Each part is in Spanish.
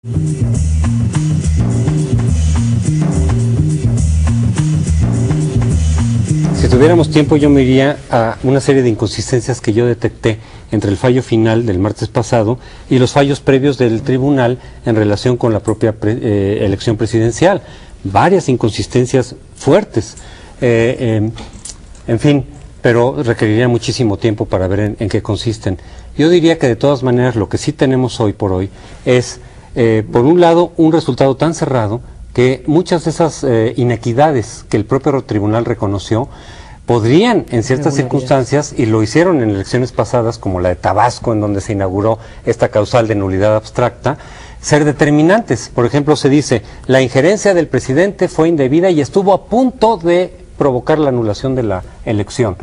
Si tuviéramos tiempo, yo me iría a una serie de inconsistencias que yo detecté entre el fallo final del martes pasado y los fallos previos del tribunal en relación con la propia elección presidencial. Varias inconsistencias fuertes. En fin, pero requeriría muchísimo tiempo para ver en qué consisten. Yo diría que de todas maneras lo que sí tenemos hoy por hoy es, por un lado, un resultado tan cerrado que muchas de esas inequidades que el propio tribunal reconoció podrían, en ciertas circunstancias, y lo hicieron en elecciones pasadas, como la de Tabasco, en donde se inauguró esta causal de nulidad abstracta, ser determinantes. Por ejemplo, se dice, la injerencia del presidente fue indebida y estuvo a punto de provocar la anulación de la elección.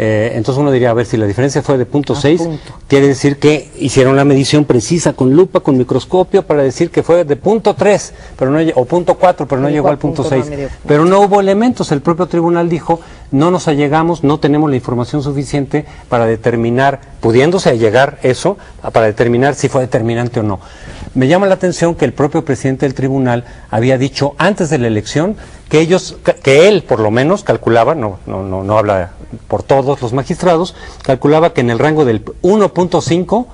Entonces uno diría, a ver, si la diferencia fue de 0.6, quiere decir que hicieron la medición precisa con lupa, con microscopio, para decir que fue de 0.3, pero no, o 0.4, pero no llegó al 0.6. Pero no hubo elementos, el propio tribunal dijo, no nos allegamos, no tenemos la información suficiente para determinar, pudiéndose llegar eso, para determinar si fue determinante o no. Me llama la atención que el propio presidente del tribunal había dicho antes de la elección que él por lo menos calculaba, no habla por todos los magistrados, calculaba que en el rango del 1.5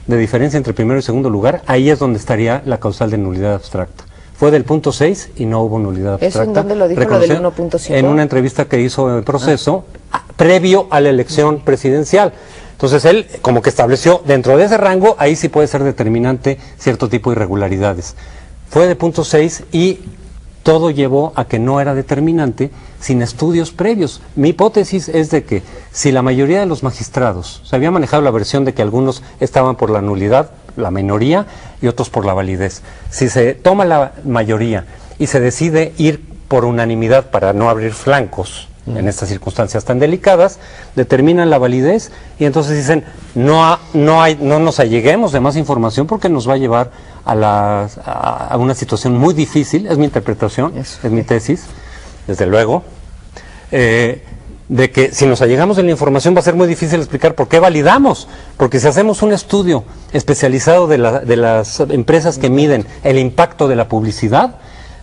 de diferencia entre primero y segundo lugar, ahí es donde estaría la causal de nulidad abstracta. Fue del 0.6 y no hubo nulidad abstracta. ¿Eso en dónde lo dijo, lo del 1.5? En una entrevista que hizo en Proceso, previo a la elección presidencial. Entonces él como que estableció dentro de ese rango, ahí sí puede ser determinante cierto tipo de irregularidades. Fue de 0.6 y todo llevó a que no era determinante sin estudios previos. Mi hipótesis es de que si la mayoría de los magistrados, se había manejado la versión de que algunos estaban por la nulidad, la minoría, y otros por la validez. Si se toma la mayoría y se decide ir por unanimidad para no abrir flancos en estas circunstancias tan delicadas, determinan la validez y entonces dicen no nos alleguemos de más información porque nos va a llevar a una situación muy difícil, es mi interpretación, es mi tesis, desde luego, de que si nos allegamos de la información va a ser muy difícil explicar por qué validamos, porque si hacemos un estudio especializado de las empresas que miden el impacto de la publicidad,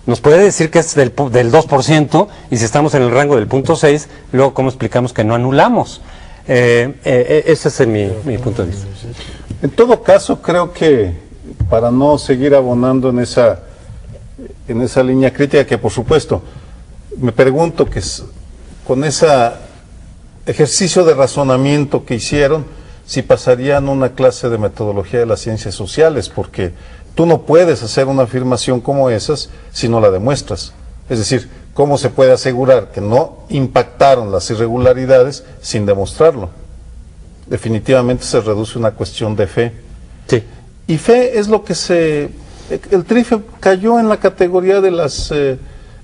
nos puede decir que es del 2%, y si estamos en el rango del 0.6, luego ¿cómo explicamos que no anulamos? Ese es mi punto de vista. En todo caso, creo que para no seguir abonando en esa línea crítica, que por supuesto, me pregunto que con ese ejercicio de razonamiento que hicieron, si pasarían una clase de metodología de las ciencias sociales, porque tú no puedes hacer una afirmación como esas si no la demuestras. Es decir, ¿cómo se puede asegurar que no impactaron las irregularidades sin demostrarlo? Definitivamente se reduce a una cuestión de fe. Sí. Y fe es lo que el TRIFE cayó en la categoría de las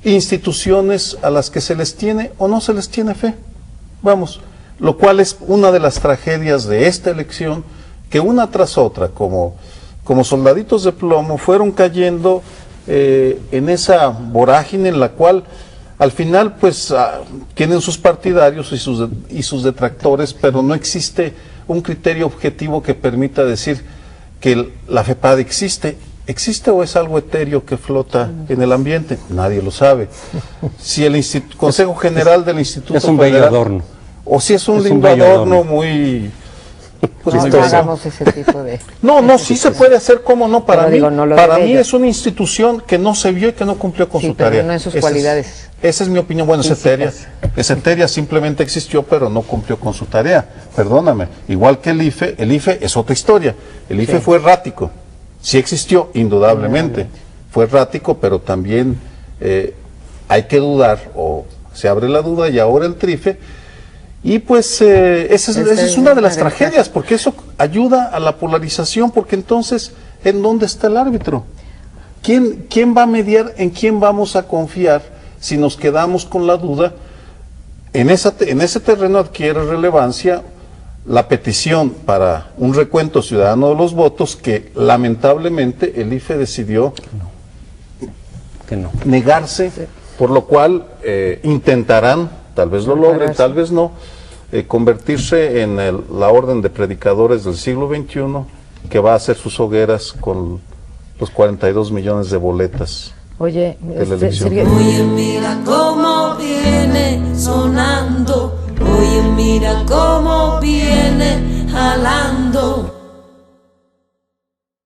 instituciones a las que se les tiene o no se les tiene fe. Vamos, lo cual es una de las tragedias de esta elección, que una tras otra, como soldaditos de plomo, fueron cayendo en esa vorágine en la cual al final pues tienen sus partidarios y sus detractores, pero no existe un criterio objetivo que permita decir que la FEPADE existe. ¿Existe o es algo etéreo que flota en el ambiente? Nadie lo sabe. Si el Consejo General del Instituto es un bello adorno. O si es un lindo adorno muy... Pues no hagamos ese tipo de... No, sí se puede hacer, ¿cómo no? Para mí ellos. es una institución que no se vio y que no cumplió con su tarea. No en sus cualidades. Esa es mi opinión. Bueno, es etérea, simplemente existió, pero no cumplió con su tarea. Perdóname. Igual que el IFE es otra historia. El IFE fue errático. Sí existió, indudablemente. Fue errático, pero también hay que dudar, o se abre la duda, y ahora el TRIFE. Y pues esa es una de las tragedias, porque eso ayuda a la polarización, porque entonces, ¿en dónde está el árbitro? ¿Quién va a mediar? ¿En quién vamos a confiar si nos quedamos con la duda? En ese terreno adquiere relevancia la petición para un recuento ciudadano de los votos, que lamentablemente el IFE decidió negarse, por lo cual intentarán, tal vez lo logren, tal vez no, convertirse en la orden de predicadores del siglo XXI, que va a hacer sus hogueras con los 42 millones de boletas. Oye, de la elección. Oye, mira cómo viene sonando. Oye, mira cómo viene jalando.